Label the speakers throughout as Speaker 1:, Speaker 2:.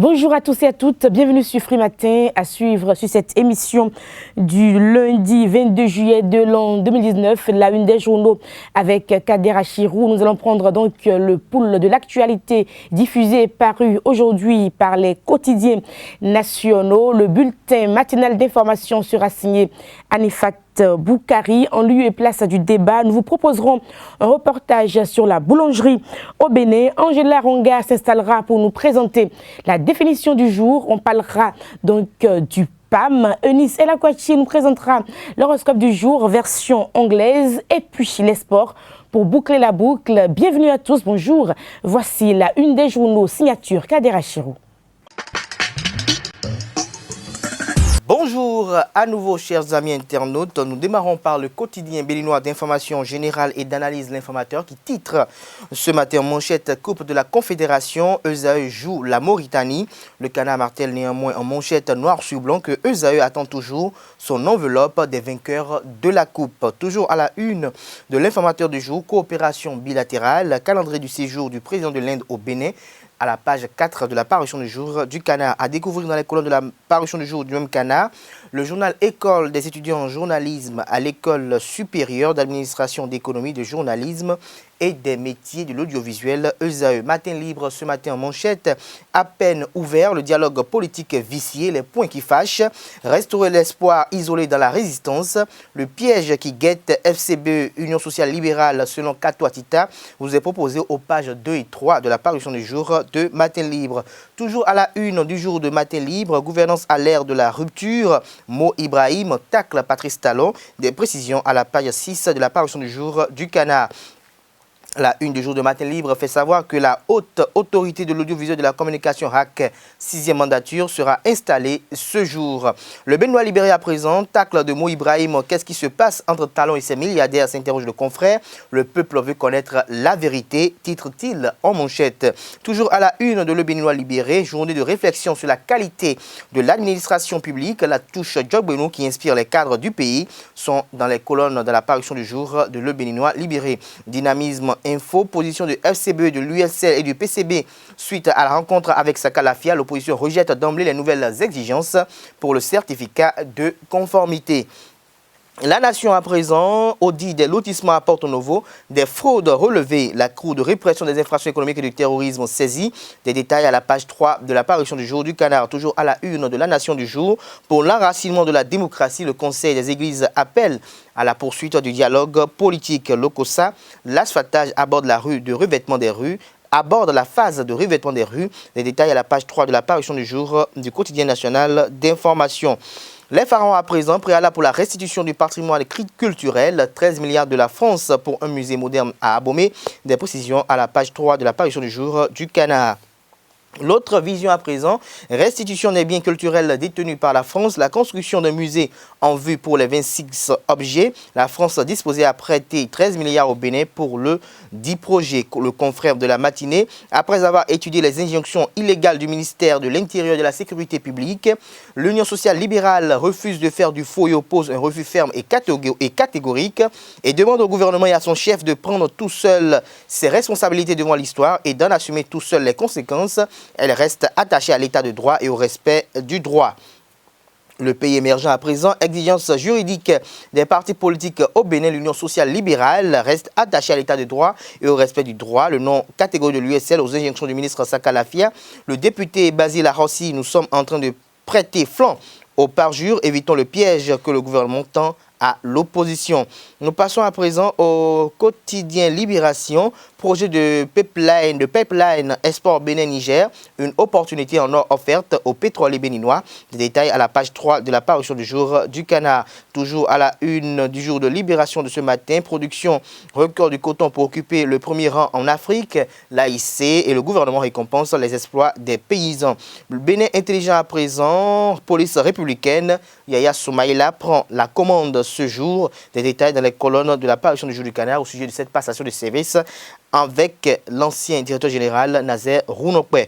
Speaker 1: Bonjour à tous et à toutes, bienvenue sur Free Matin, à suivre sur cette émission du lundi 22 juillet de l'an 2019, la une des journaux avec Kader Achirou. Nous allons prendre donc le pouls de l'actualité diffusée et paru aujourd'hui par les quotidiens nationaux. Le bulletin matinal d'information sera signé Anifat Boukari. En lieu et place du débat, nous vous proposerons un reportage sur la boulangerie au Bénin. Angela Ronga s'installera pour nous présenter la définition du jour. On parlera donc du PAM. Eunice Elakwachi nous présentera l'horoscope du jour version anglaise et puis les sports. Pour boucler la boucle, bienvenue à tous, bonjour. Voici la une des journaux signature Kader Achirou.
Speaker 2: Bonjour à nouveau chers amis internautes, nous démarrons par le quotidien béninois d'information générale et d'analyse l'informateur qui titre ce matin manchette Coupe de la Confédération, ESAE joue la Mauritanie. Le Canard martèle néanmoins en manchette noir sur blanc que ESAE attend toujours son enveloppe des vainqueurs de la Coupe. Toujours à la une de l'informateur du jour, coopération bilatérale, calendrier du séjour du président de l'Inde au Bénin. À la page 4 de la parution du jour du Canard. À découvrir dans les colonnes de la parution du jour du même Canard, le journal École des étudiants en journalisme à l'école supérieure d'administration d'économie de journalisme et des métiers de l'audiovisuel ESAE. Matin libre ce matin en manchette, à peine ouvert, le dialogue politique vicié, les points qui fâchent, restaurer l'espoir isolé dans la résistance, le piège qui guette FCB, Union sociale libérale selon Kato Atita, vous est proposé aux pages 2 et 3 de la parution du jour de Matin libre. Toujours à la une du jour de Matin libre, gouvernance à l'ère de la rupture, Mo Ibrahim tacle Patrice Talon, des précisions à la page 6 de la parution du jour du Canard. La une du jour de Matin libre fait savoir que la haute autorité de l'audiovisuel de la communication HAC 6e mandature sera installée ce jour. Le Béninois libéré à présent, tacle de Mo Ibrahim, qu'est-ce qui se passe entre Talon et ses milliardaires, s'interroge le confrère. Le peuple veut connaître la vérité, titre-t-il en manchette. Toujours à la une de Le Béninois libéré, journée de réflexion sur la qualité de l'administration publique, la touche Job Beno qui inspire les cadres du pays sont dans les colonnes de la parution du jour de Le Béninois libéré. Dynamisme info, position de FCB, de l'USL et du PCB. Suite à la rencontre avec Sakalafia, l'opposition rejette d'emblée les nouvelles exigences pour le certificat de conformité. La Nation à présent, audit des lotissements à Porto Novo, des fraudes relevées, la Cour de répression des infractions économiques et du terrorisme saisie. Des détails à la page 3 de la parution du jour du Canard. Toujours à la une de la Nation du jour. Pour l'enracinement de la démocratie, le Conseil des églises appelle à la poursuite du dialogue politique. L'OCOSA, l'asphaltage aborde la rue de revêtement des rues. Aborde la phase de revêtement des rues. Des détails à la page 3 de la parution du jour du quotidien national d'information. Les pharaons à présent, préalable pour la restitution du patrimoine culturel, 13 milliards de la France pour un musée moderne à Abomey. Des précisions à la page 3 de la parution du jour du Canard. L'autre vision à présent, restitution des biens culturels détenus par la France, la construction d'un musée en vue pour les 26 objets. La France disposée à prêter 13 milliards au Bénin pour le dit projet. Le confrère de la matinée, après avoir étudié les injonctions illégales du ministère de l'Intérieur et de la Sécurité publique, l'Union sociale libérale refuse de faire du faux et oppose un refus ferme et catégorique et demande au gouvernement et à son chef de prendre tout seul ses responsabilités devant l'histoire et d'en assumer tout seul les conséquences. Elle reste attachée à l'état de droit et au respect du droit. Le pays émergent à présent, exigence juridique des partis politiques au Bénin, l'Union sociale libérale reste attachée à l'état de droit et au respect du droit. Le nom catégorie de l'USL aux injonctions du ministre Sakalafia. Le député Basile Arossi, nous sommes en train de prêter flanc au parjure, évitons le piège que le gouvernement tend à l'opposition. Nous passons à présent au quotidien Libération, projet de pipeline Export Bénin-Niger, une opportunité en or offerte aux pétroliers béninois. Des détails à la page 3 de la parution du jour du Canard. Toujours à la une du jour de Libération de ce matin, production record du coton pour occuper le premier rang en Afrique. L'AIC et le gouvernement récompensent les exploits des paysans. Le Bénin intelligent à présent, police républicaine, Yaya Soumaïla prend la commande ce jour. Des détails dans les colonnes de la parution du jour du Canard au sujet de cette passation de service avec l'ancien directeur général Nazer Rounokwe.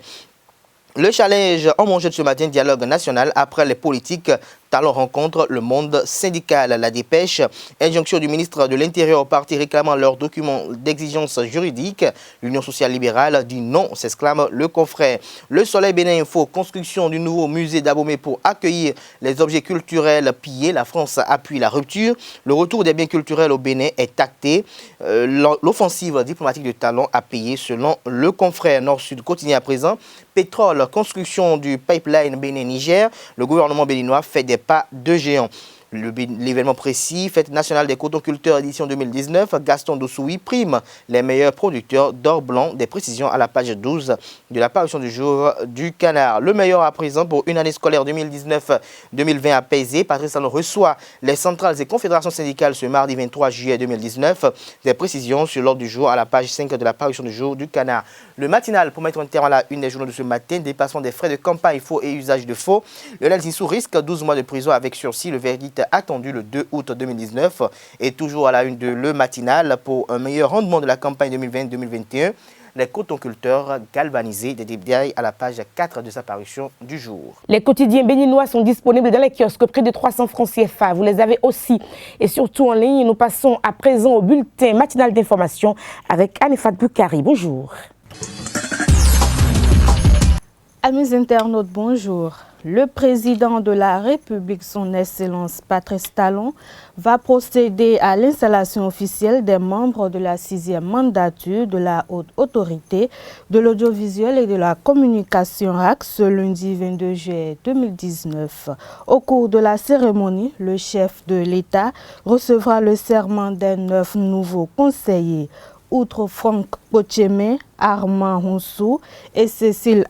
Speaker 2: Le challenge en manchette ce matin, dialogue national après les politiques Talon rencontre le monde syndical. La dépêche, injonction du ministre de l'Intérieur aux partis réclamant leurs documents d'exigence juridique. L'Union sociale libérale dit non, s'exclame le confrère. Le Soleil Bénin Info, construction du nouveau musée d'Abomey pour accueillir les objets culturels pillés. La France appuie la rupture. Le retour des biens culturels au Bénin est acté. L'offensive diplomatique de Talon a payé selon le confrère. Nord-Sud quotidien à présent. Pétrole, construction du pipeline Bénin-Niger. Le gouvernement béninois fait des pas de géant. L'événement précis, Fête nationale des cotonculteurs édition 2019, Gaston Dossoui prime les meilleurs producteurs d'or blanc. Des précisions à la page 12 de la parution du jour du Canard. Le meilleur à présent pour une année scolaire 2019-2020 apaisée. Patrice Talon reçoit les centrales et confédérations syndicales ce mardi 23 juillet 2019. Des précisions sur l'ordre du jour à la page 5 de la parution du jour du Canard. Le matinal pour mettre un terme à la une des journaux de ce matin, dépassement des frais de campagne faux et usage de faux. Lionel Zissou risque 12 mois de prison avec sursis. Le verdict attendu le 2 août 2019 et toujours à la une de Le Matinal pour un meilleur rendement de la campagne 2020-2021. Les cotonculteurs galvanisés, des détails à la page 4 de sa parution du jour.
Speaker 1: Les quotidiens béninois sont disponibles dans les kiosques près de 300 francs CFA. Vous les avez aussi et surtout en ligne. Nous passons à présent au bulletin matinal d'information avec Anifat Boukari. Bonjour.
Speaker 3: Amis internautes, bonjour. Le président de la République, son Excellence Patrice Talon, va procéder à l'installation officielle des membres de la 6e mandature de la Haute Autorité de l'Audiovisuel et de la Communication RAC ce lundi 22 juillet 2019. Au cours de la cérémonie, le chef de l'État recevra le serment des 9 nouveaux conseillers. Outre Franck Pocheme, Armand Honsou et Cécile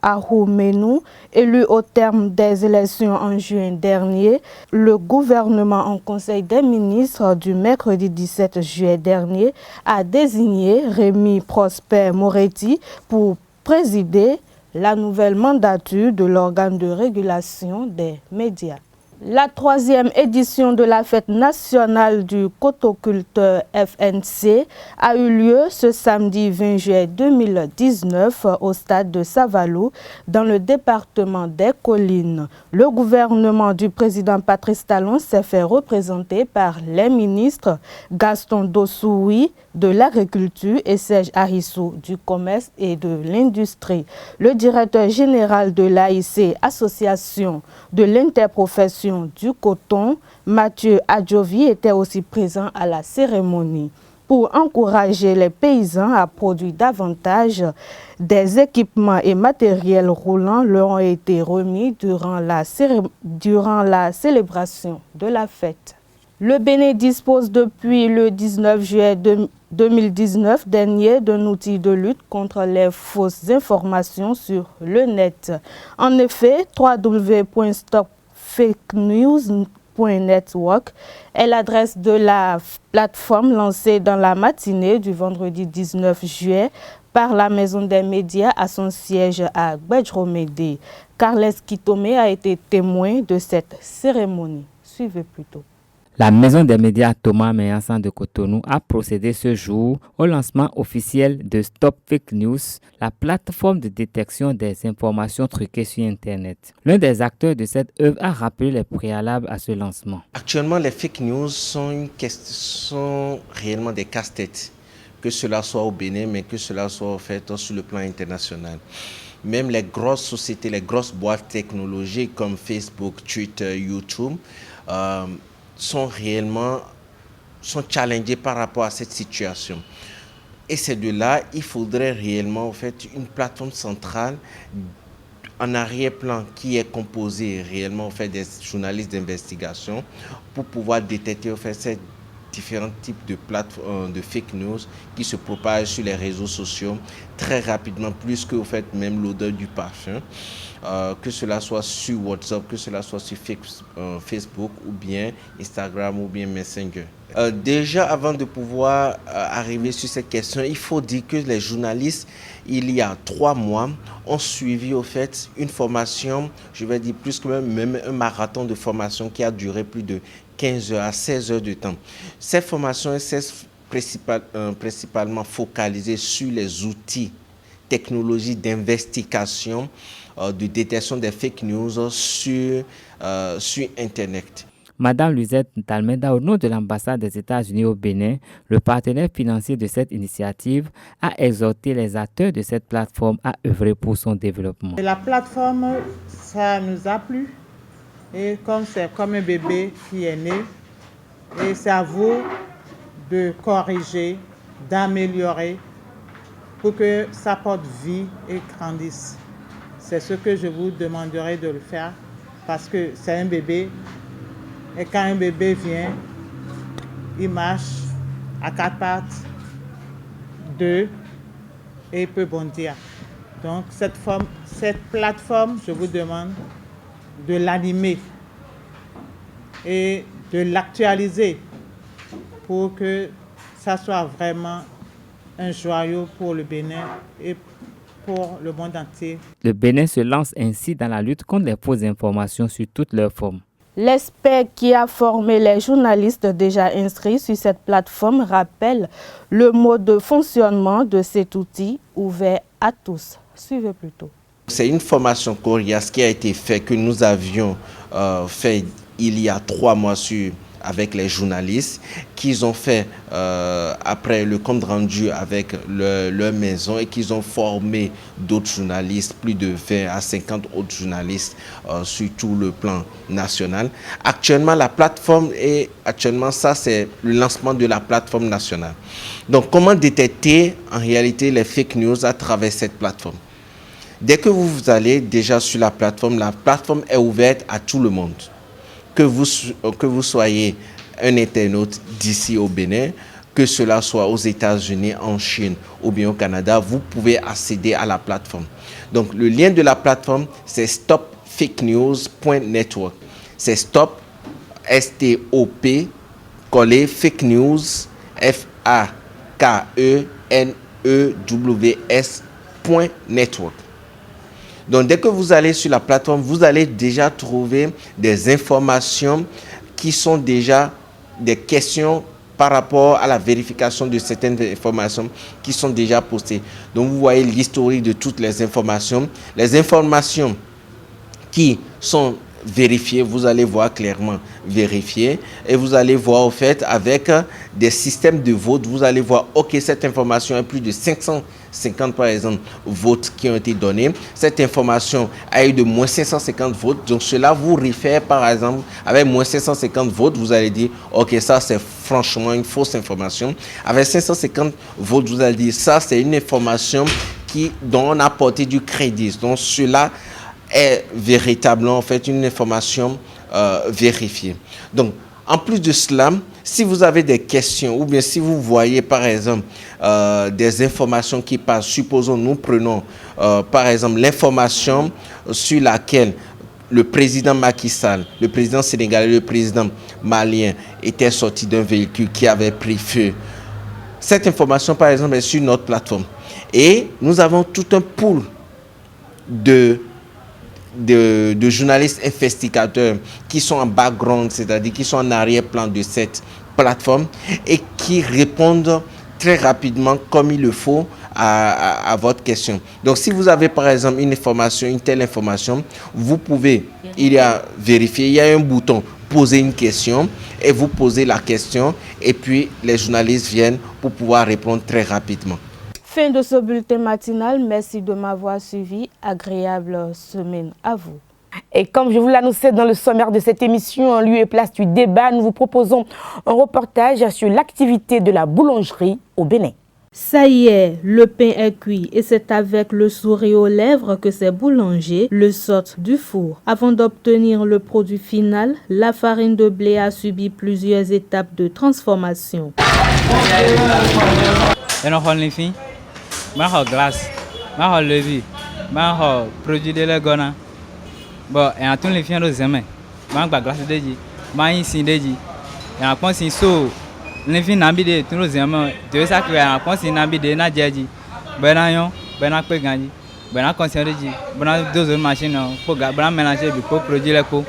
Speaker 3: Ahoumenou, élus au terme des élections en juin dernier, le gouvernement en Conseil des ministres du mercredi 17 juillet dernier a désigné Rémi Prosper Moretti pour présider la nouvelle mandature de l'organe de régulation des médias. La 3e édition de la fête nationale du cotonculteur FNC a eu lieu ce samedi 20 juillet 2019 au stade de Savalou dans le département des Collines. Le gouvernement du président Patrice Talon s'est fait représenter par les ministres Gaston Dossoui de l'Agriculture et Serge Arissou du Commerce et de l'Industrie. Le directeur général de l'AIC, Association de l'interprofession du coton, Mathieu Adjovi, était aussi présent à la cérémonie. Pour encourager les paysans à produire davantage, des équipements et matériels roulants leur ont été remis durant la célébration de la fête. Le Bénin dispose depuis le 19 juillet 2019 dernier d'un outil de lutte contre les fausses informations sur le net. En effet, www.stopfakenews.network est l'adresse de la plateforme lancée dans la matinée du vendredi 19 juillet par la Maison des médias à son siège à Gbedjromede. Carles Kitomé a été témoin de cette cérémonie. Suivez plutôt.
Speaker 4: La Maison des médias Thomas Meyansan de Cotonou a procédé ce jour au lancement officiel de Stop Fake News, la plateforme de détection des informations truquées sur Internet. L'un des acteurs de cette œuvre a rappelé les préalables à ce lancement.
Speaker 5: Actuellement, les fake news sont réellement des casse-têtes, que cela soit au Bénin, mais que cela soit fait sur le plan international. Même les grosses sociétés, les grosses boîtes technologiques comme Facebook, Twitter, YouTube, sont challengés par rapport à cette situation. Et c'est de là, il faudrait réellement une plateforme centrale en arrière-plan qui est composée réellement des journalistes d'investigation pour pouvoir détecter ces différents types de plateformes de fake news qui se propagent sur les réseaux sociaux très rapidement, plus que même l'odeur du parfum. Que cela soit sur WhatsApp, que cela soit sur Facebook ou bien Instagram ou bien Messenger. Déjà, avant de pouvoir arriver sur cette question, il faut dire que les journalistes, il y a 3 mois, ont suivi une formation, je vais dire plus que même un marathon de formation qui a duré plus de 15 heures à 16 heures de temps. Cette formation est principalement focalisée sur les outils technologies d'investigation, de détection des fake news sur Internet.
Speaker 4: Madame Luzette Ntalmeda, au nom de l'ambassade des États-Unis au Bénin, le partenaire financier de cette initiative, a exhorté les acteurs de cette plateforme à œuvrer pour son développement.
Speaker 6: La plateforme, ça nous a plu. Et comme c'est comme un bébé qui est né, et c'est à vous de corriger, d'améliorer pour que ça porte vie et grandisse. C'est ce que je vous demanderai de le faire parce que c'est un bébé. Et quand un bébé vient, il marche à 4 pattes, 2, et il peut bondir. Donc cette plateforme, je vous demande de l'animer et de l'actualiser pour que ça soit vraiment un joyau pour le Bénin et pour le monde entier.
Speaker 4: Le Bénin se lance ainsi dans la lutte contre les fausses informations sur toutes leurs formes.
Speaker 3: L'expert qui a formé les journalistes déjà inscrits sur cette plateforme rappelle le mode de fonctionnement de cet outil ouvert à tous. Suivez plutôt.
Speaker 5: C'est une formation coriace qui a été faite, que nous avions fait il y a 3 mois avec les journalistes, qu'ils ont fait après le compte rendu avec leur maison et qu'ils ont formé d'autres journalistes, plus de 20 à 50 autres journalistes sur tout le plan national. Actuellement, la plateforme ça c'est le lancement de la plateforme nationale. Donc, comment détecter en réalité les fake news à travers cette plateforme? Dès que vous allez déjà sur la plateforme est ouverte à tout le monde. Que vous soyez un internaute d'ici au Bénin, que cela soit aux États-Unis, en Chine ou bien au Canada, vous pouvez accéder à la plateforme. Donc le lien de la plateforme, c'est stopfakenews.network. C'est stop, S-T-O-P, collé fake news, F-A-K-E-N-E-W-S.network. Donc, dès que vous allez sur la plateforme, vous allez déjà trouver des informations qui sont déjà des questions par rapport à la vérification de certaines informations qui sont déjà postées. Donc, vous voyez l'historique de toutes les informations qui sont vérifiées, vous allez voir clairement vérifiées et vous allez voir au fait avec des systèmes de vote, vous allez voir, ok, cette information a plus de 550 par exemple votes qui ont été donnés. Cette information a eu de moins 550 votes. Donc cela vous réfère par exemple avec moins 550 votes, vous allez dire ok, ça c'est franchement une fausse information. Avec 550 votes, vous allez dire ça c'est une information dont on a porté du crédit. Donc cela est véritablement en fait une information vérifiée. Donc en plus de cela, si vous avez des questions ou bien si vous voyez par exemple des informations qui passent, supposons nous prenons par exemple l'information sur laquelle le président Macky Sall, le président sénégalais, le président malien étaient sortis d'un véhicule qui avait pris feu. Cette information par exemple est sur notre plateforme et nous avons tout un pool de journalistes investigateurs qui sont en background, c'est-à-dire qui sont en arrière-plan de cette plateforme et qui répondent très rapidement comme il le faut à votre question. Donc si vous avez par exemple une telle information, vous pouvez vérifier, il y a un bouton poser une question et vous posez la question et puis les journalistes viennent pour pouvoir répondre très rapidement.
Speaker 3: Fin de ce bulletin matinal. Merci de m'avoir suivi. Agréable semaine à vous.
Speaker 1: Et comme je vous l'annonçais dans le sommaire de cette émission, en lieu et place du débat, nous vous proposons un reportage sur l'activité de la boulangerie au Bénin.
Speaker 3: Ça y est, le pain est cuit et c'est avec le sourire aux lèvres que ces boulangers le sortent du four. Avant d'obtenir le produit final, la farine de blé a subi plusieurs étapes de transformation.
Speaker 7: Ma glace, ma levi, ma produit de la gona. Bon, et à tous les filles de zémen, ma glace de ji, ma ici de ji, et à point si so, les filles n'habillent tous les zémen, de ça que à point si n'habillent na djaji, benayon, benak pegani, benak conscient de ji, benak 2 machines pour mélanger pour produire le coup,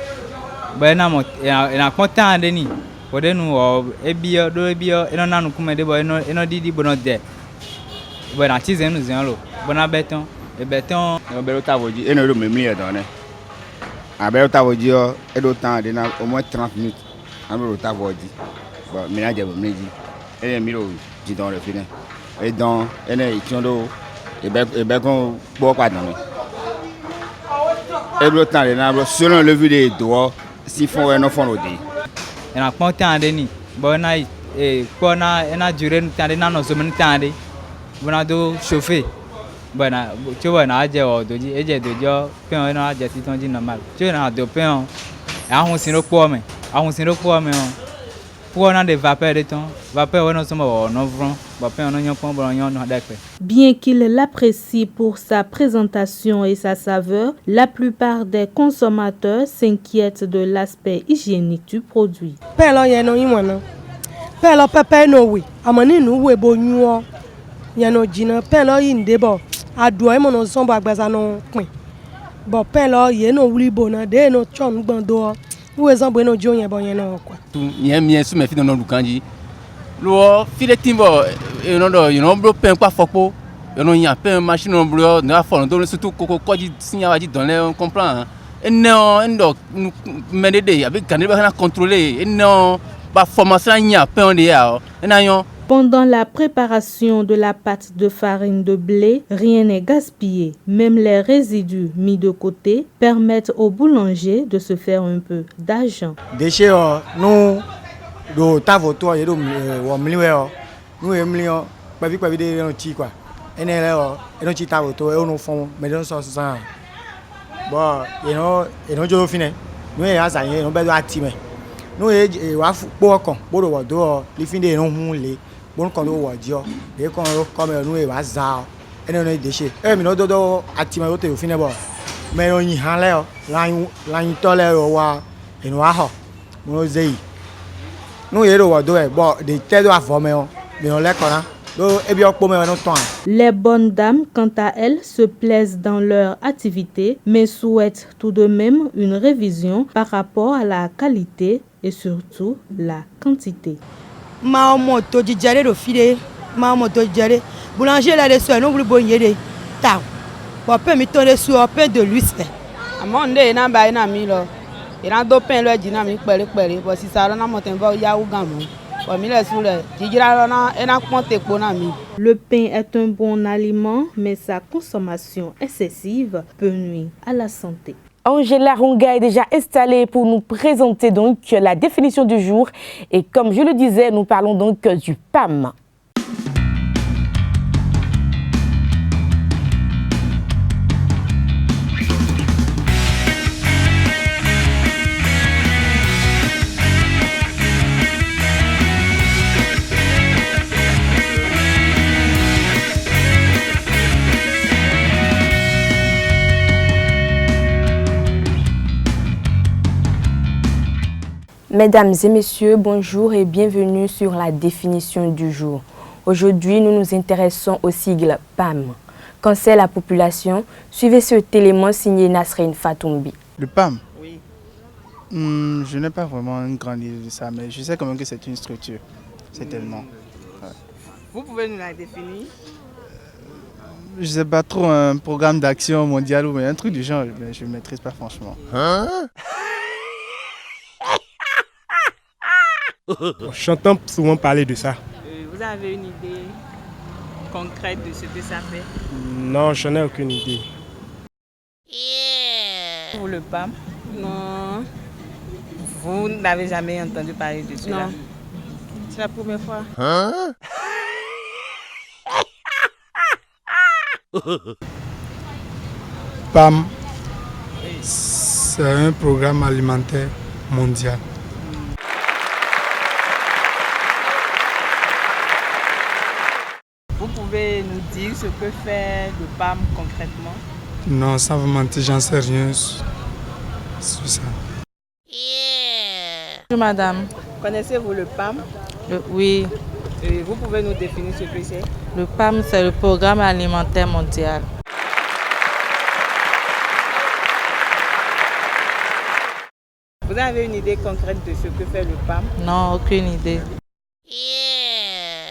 Speaker 7: benamot, et à content de ni, pour nous, et non, nous comme des boys, et non dit bonheur. Bon, artisan nous allons. bon à béton. Et béton.
Speaker 8: On va travailler et nous même lié dans. Avec travailler et d'autant au moins 30 minutes. On va travailler. Bon, maintenant j'ai me dit et miro dit dans le final. Et donc et ben qu'on boit pas dans. Et d'autant selon le vue des doigts si font un enfant au dé.
Speaker 7: Et on compte en déni. Bon na et on a duré nous temps dans nos semaines temps. Bon a do chauffer. Bon na tu vois na j'ai au doji et j'ai doji pain na j'ai si ton dit normal. Tu na do pain. Et on s'y repose mais. On s'y repose mais. Pour on a des vapeurs de temps. Vapeur on sommes non vent. Vapeur on y prend bon on d'accord.
Speaker 3: Bien qu'il l'apprécie pour sa présentation et sa saveur, la plupart des consommateurs s'inquiètent de l'aspect hygiénique du produit.
Speaker 9: Pelo yeno imwana. Pelo pepe no we. Amani no we bonyo. Yeno jina pelo indebo. Ado e mono sombo agbaza no pin. Bo pelo yeno wuli bona de no chon gbando. Wo ezambo no jo yen bo yeno kwa.
Speaker 10: Yen mien su me fi no lukanji. Lo fi le timbo e no do you know bro pen pa fopo. You know yan pen machine no bro na fo no do surtout koko koji sinya waji don le on comprend. Et non endo me de avec kaneba na contrôler et non ba formation yan pen de ya. Et na yon.
Speaker 3: Pendant la préparation de la pâte de farine de blé, rien n'est gaspillé. Même les résidus mis de côté permettent aux boulangers de se faire un peu d'argent.
Speaker 11: Déchets, nous, do tavoto, yedo wamliwe, nous emlion, pas vite de non quoi. Et non chi tavoto, et on fond, mais non sans ça. Bon, et non jo fini. Nous ya ça, nous besoin activer. Nous et wa pour kon, pour le do, les fins de non hunle. Bon quand on voit Dieu, et quand comme nous est bazar, et nous est déchet. Mais nous dodo activer au fin bon. Mais on y a là, là il tolère wa, et nous a, nous zéi. Nous y est do bon des têtes à former, mais on les connaît. Et bien pour nous temps.
Speaker 3: Les bonnes dames, quant à elles, se plaisent dans leur activité, mais souhaitent tout de même une révision par rapport à la qualité et surtout la quantité.
Speaker 9: Ma moto dijare do fide ma moto dijare boulanger là de soir non vous bonyer de ta pour peu mi tonner sur peu de l'huile
Speaker 12: amonde na ba na mi lo ira do pen lo jina mi pere bo si sa na mo ten ba ya u gan mo bo mi le su le dijira na e na pon tepo na mi.
Speaker 3: Le pain est un bon aliment, mais sa consommation excessive peut nuire à la santé.
Speaker 1: Angela Ronga est déjà installée pour nous présenter donc la définition du jour. Et comme je le disais, nous parlons donc du PAM. Mesdames et messieurs, bonjour et bienvenue sur la définition du jour. Aujourd'hui, nous nous intéressons au sigle PAM. Qu'en sait la population? Suivez cet élément signé Nasrine Fatoumbi.
Speaker 13: Le PAM?
Speaker 12: Oui.
Speaker 13: Je n'ai pas vraiment une grande idée de ça, mais je sais quand même que c'est une structure. C'est tellement. Ouais.
Speaker 12: Vous pouvez nous la définir?
Speaker 13: Je ne sais pas trop, un programme d'action mondial ou un truc du genre, mais je ne maîtrise pas franchement.
Speaker 14: Hein? J'entends souvent parler de ça.
Speaker 12: Vous avez une idée concrète de ce que ça fait?
Speaker 14: Non, je n'ai aucune idée.
Speaker 12: Pour le PAM? Non. Vous n'avez jamais entendu parler de cela? Non. C'est la première fois.
Speaker 14: Hein?
Speaker 15: PAM, c'est un programme alimentaire mondial.
Speaker 12: Vous pouvez nous dire ce que fait le PAM concrètement?
Speaker 15: Non, sans vous mentir, j'en sais rien sur ça.
Speaker 16: Bonjour madame.
Speaker 12: Connaissez-vous le PAM?
Speaker 16: Oui.
Speaker 12: Et vous pouvez nous définir ce que c'est?
Speaker 16: Le PAM, c'est le programme alimentaire mondial.
Speaker 12: Vous avez une idée concrète de ce que fait le PAM?
Speaker 16: Non, aucune idée.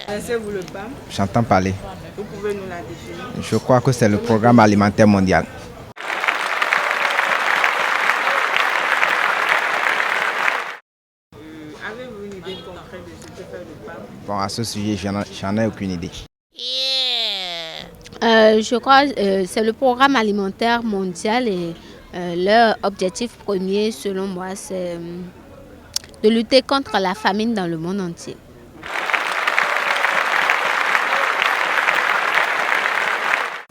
Speaker 12: Connaissez-vous le PAM?
Speaker 17: J'entends parler.
Speaker 12: Vous pouvez nous la définir?
Speaker 17: Je crois que c'est le programme alimentaire mondial.
Speaker 12: Avez-vous une idée concrète de ce que fait le PAM?
Speaker 17: Bon, à ce sujet, j'en ai aucune idée.
Speaker 18: Je crois que c'est le programme alimentaire mondial et leur objectif premier, selon moi, c'est de lutter contre la famine dans le monde entier.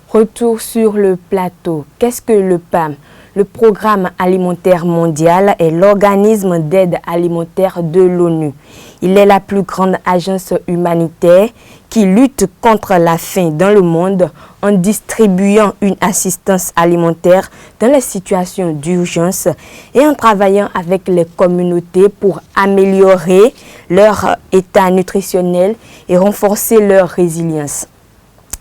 Speaker 1: Retour sur le plateau. Qu'est-ce que le PAM? Le Programme alimentaire mondial est l'organisme d'aide alimentaire de l'ONU. Il est la plus grande agence humanitaire qui lutte contre la faim dans le monde en distribuant une assistance alimentaire dans les situations d'urgence et en travaillant avec les communautés pour améliorer leur état nutritionnel et renforcer leur résilience.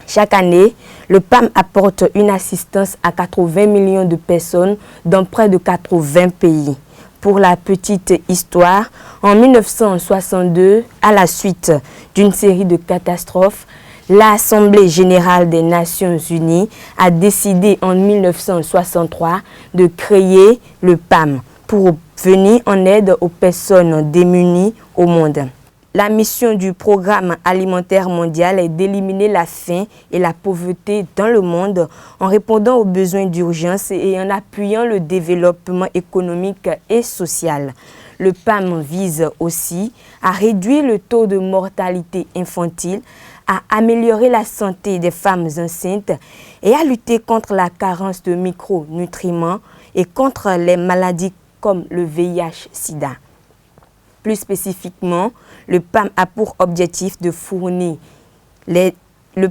Speaker 1: Chaque année, le PAM apporte une assistance à 80 millions de personnes dans près de 80 pays. Pour la petite histoire, en 1962, à la suite d'une série de catastrophes, l'Assemblée générale des Nations unies a décidé en 1963 de créer le PAM pour venir en aide aux personnes démunies au monde. La mission du Programme alimentaire mondial est d'éliminer la faim et la pauvreté dans le monde en répondant aux besoins d'urgence et en appuyant le développement économique et social. Le PAM vise aussi à réduire le taux de mortalité infantile, à améliorer la santé des femmes enceintes et à lutter contre la carence de micronutriments et contre les maladies comme le VIH-Sida. Plus spécifiquement, le PAM a pour objectif de fournir une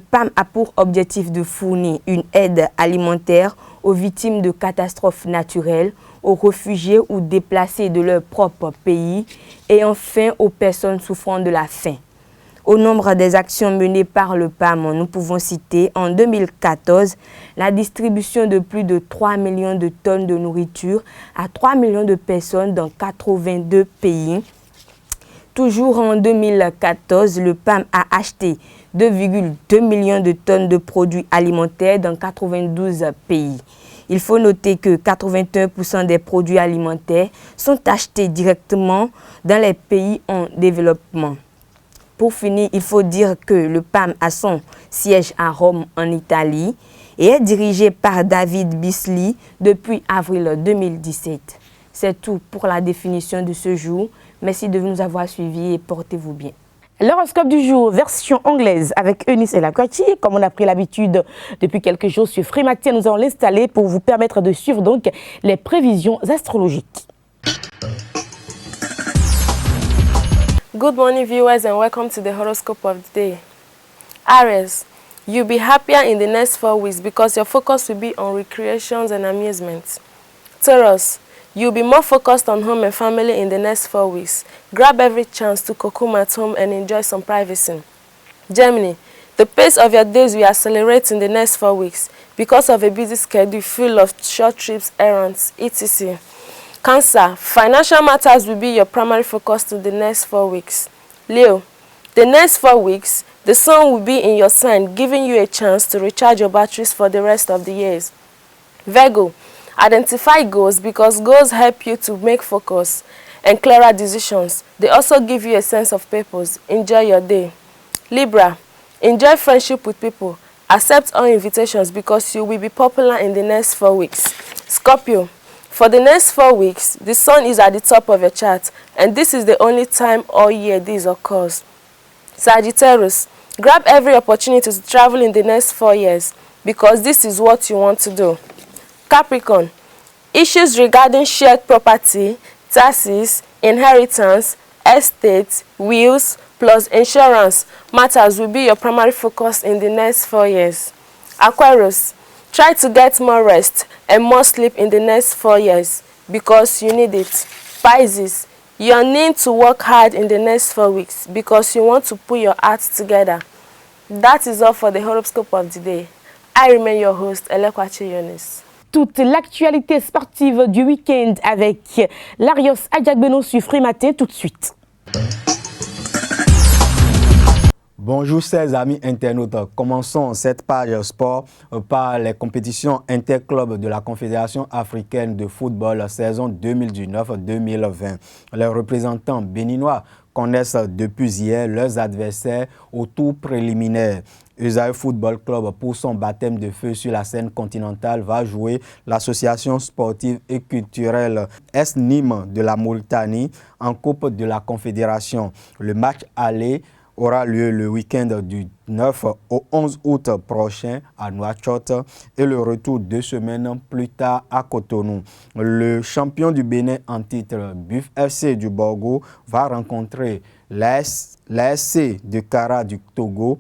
Speaker 1: aide alimentaire aux victimes de catastrophes naturelles, aux réfugiés ou déplacés de leur propre pays et enfin aux personnes souffrant de la faim. Au nombre des actions menées par le PAM, nous pouvons citer en 2014 la distribution de plus de 3 millions de tonnes de nourriture à 3 millions de personnes dans 82 pays. Toujours en 2014, le PAM a acheté 2,2 millions de tonnes de produits alimentaires dans 92 pays. Il faut noter que 81% des produits alimentaires sont achetés directement dans les pays en développement. Pour finir, il faut dire que le PAM a son siège à Rome en Italie et est dirigé par David Beasley depuis avril 2017. C'est tout pour la définition de ce jour. Merci de nous avoir suivis et portez-vous bien. L'horoscope du jour, version anglaise avec Eunice Elakwati. Comme on a pris l'habitude depuis quelques jours sur Freematin, nous allons l'installer pour vous permettre de suivre donc les prévisions astrologiques.
Speaker 19: Good morning viewers and welcome to the horoscope of the day. Aries, you'll be happier in the next 4 weeks because your focus will be on recreations and amusements. Taurus, you'll be more focused on home and family in the next 4 weeks. Grab every chance to cocoon at home and enjoy some privacy. Gemini, the pace of your days will accelerate in the next 4 weeks because of a busy schedule full of short trips, errands, etc. Cancer, financial matters will be your primary focus to the next 4 weeks. Leo, the next 4 weeks, the sun will be in your sign, giving you a chance to recharge your batteries for the rest of the years. Virgo, identify goals because goals help you to make focus and clearer decisions. They also give you a sense of purpose. Enjoy your day. Libra, enjoy friendship with people. Accept all invitations because you will be popular in the next 4 weeks. Scorpio, for the next 4 weeks, the sun is at the top of your chart, and this is the only time all year this occurs. Sagittarius, grab every opportunity to travel in the next 4 years because this is what you want to do. Capricorn, issues regarding shared property, taxes, inheritance, estate, wills, plus insurance matters will be your primary focus in the next 4 years. Aquarius, try to get more rest and more sleep in the next 4 years because you need it. Pisces, you need to work hard in the next 4 weeks because you want to put your act together. That is all for the horoscope of the day. I remain your host, Elakwati Eunice.
Speaker 1: Toute l'actualité sportive du week-end avec Larios Adjagbeno sur Freematin tout de suite.
Speaker 20: Bonjour chers amis internautes, commençons cette page sport par les compétitions interclubs de la Confédération africaine de football saison 2019-2020. Les représentants béninois connaissent depuis hier leurs adversaires au tour préliminaire. Esaü Football Club, pour son baptême de feu sur la scène continentale, va jouer l'association sportive et culturelle S Nîmes de la Mauritanie en Coupe de la Confédération. Le match aller aura lieu le week-end du 9 au 11 août prochain à Nouakchott et le retour 2 semaines plus tard à Cotonou. Le champion du Bénin en titre, Buff FC du Borgo, va rencontrer l'ASC de Kara du Togo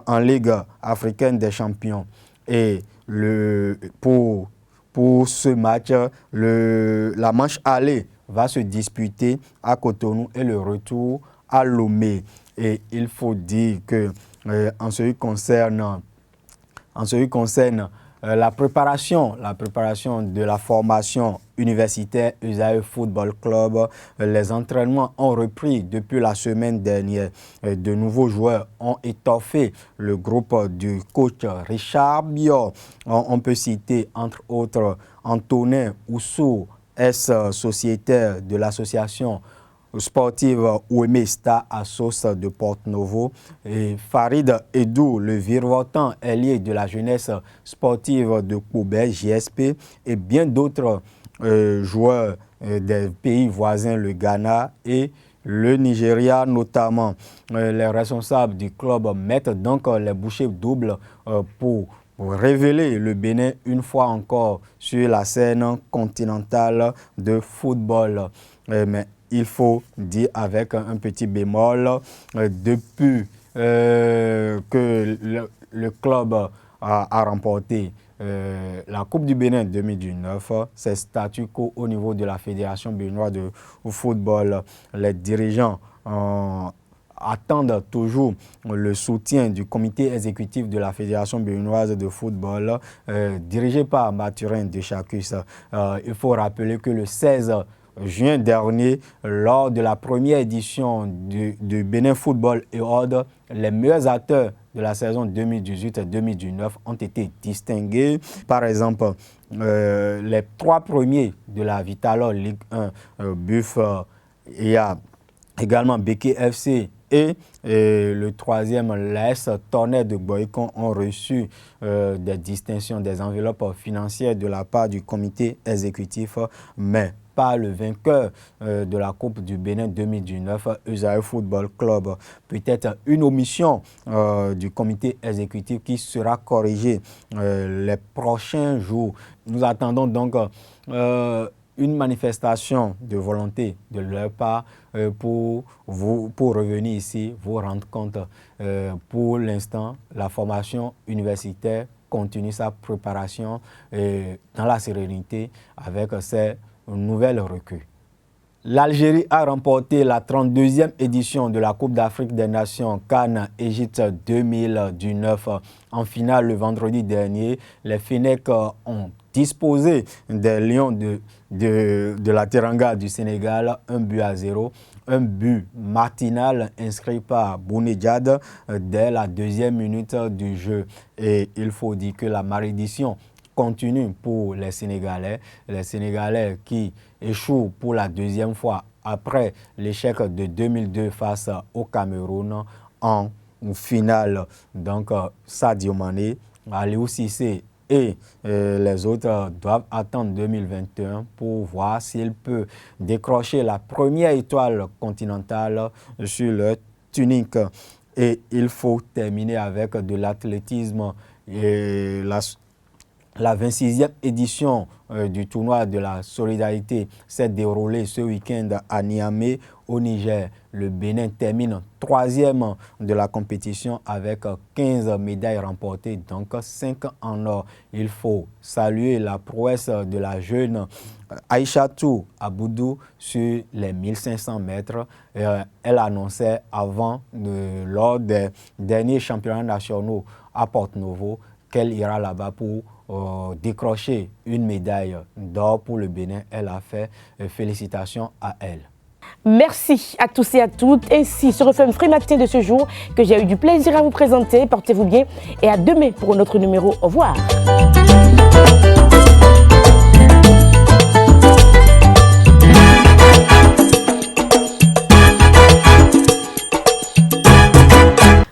Speaker 20: en Ligue africaine des champions. Et pour ce match, la manche aller va se disputer à Cotonou et le retour à Lomé. Et il faut dire que en ce qui concerne la préparation de la formation universitaire Esaü Football Club, les entraînements ont repris depuis la semaine dernière. De nouveaux joueurs ont étoffé le groupe du coach Richard Biot. On peut citer entre autres Antonin Oussou, sociétaire de l'association sportive Ouémé Star à Sauce de Porte-Novo, et Farid Edou, le virevoltant ailier de la jeunesse sportive de Koubé, JSP, et bien d'autres joueurs des pays voisins, le Ghana et le Nigeria notamment. Les responsables du club mettent donc les bouchées doubles pour révéler le Bénin une fois encore sur la scène continentale de football. Mais il faut dire avec un petit bémol, depuis que le club a remporté la Coupe du Bénin 2019, c'est statu quo au niveau de la Fédération béninoise de football. Les dirigeants attendent toujours le soutien du comité exécutif de la Fédération béninoise de football, dirigé par Mathurin Deschacus. Il faut rappeler que le 16 juin dernier, lors de la première édition du Bénin Football Award, les meilleurs acteurs de la saison 2018-2019 ont été distingués. Par exemple, les 3 premiers de la Vitalor Ligue 1, Buff, il y a également Béké FC et le 3e, l'AS Tonnerre de Boycon, ont reçu des distinctions, des enveloppes financières de la part du comité exécutif, mais pas le vainqueur de la Coupe du Bénin 2019, Esaü Football Club. Peut-être une omission du comité exécutif qui sera corrigée les prochains jours. Nous attendons donc une manifestation de volonté de leur part pour revenir ici, vous rendre compte. Pour l'instant, la formation universitaire continue sa préparation dans la sérénité avec ses nouvelles recrues. L'Algérie a remporté la 32e édition de la Coupe d'Afrique des Nations CAN Égypte 2019. En finale le vendredi dernier, les Fennecs ont disposé des Lions de la Teranga du Sénégal 1-0. Un but matinal inscrit par Bounedjad dès la 2e minute du jeu. Et il faut dire que la malédiction continue pour les Sénégalais qui échouent pour la 2e fois après l'échec de 2002 face au Cameroun en finale. Donc Sadio Mané, Aliou Cissé et les autres doivent attendre 2021 pour voir s'ils peuvent décrocher la première étoile continentale sur leur tunique. Et il faut terminer avec de l'athlétisme. Et la 26e édition du tournoi de la solidarité s'est déroulée ce week-end à Niamey, au Niger. Le Bénin termine 3e de la compétition avec 15 médailles remportées, donc 5 en or. Il faut saluer la prouesse de la jeune Aïchatou Aboudou sur les 1500 mètres. Elle annonçait lors des derniers championnats nationaux à Porte-Novo qu'elle ira là-bas pour décrocher une médaille d'or pour le Bénin. Elle a fait félicitations à elle.
Speaker 1: Merci à tous et à toutes. Ainsi se refait un Free Matin de ce jour que j'ai eu du plaisir à vous présenter. Portez-vous bien et à demain pour un autre numéro. Au revoir.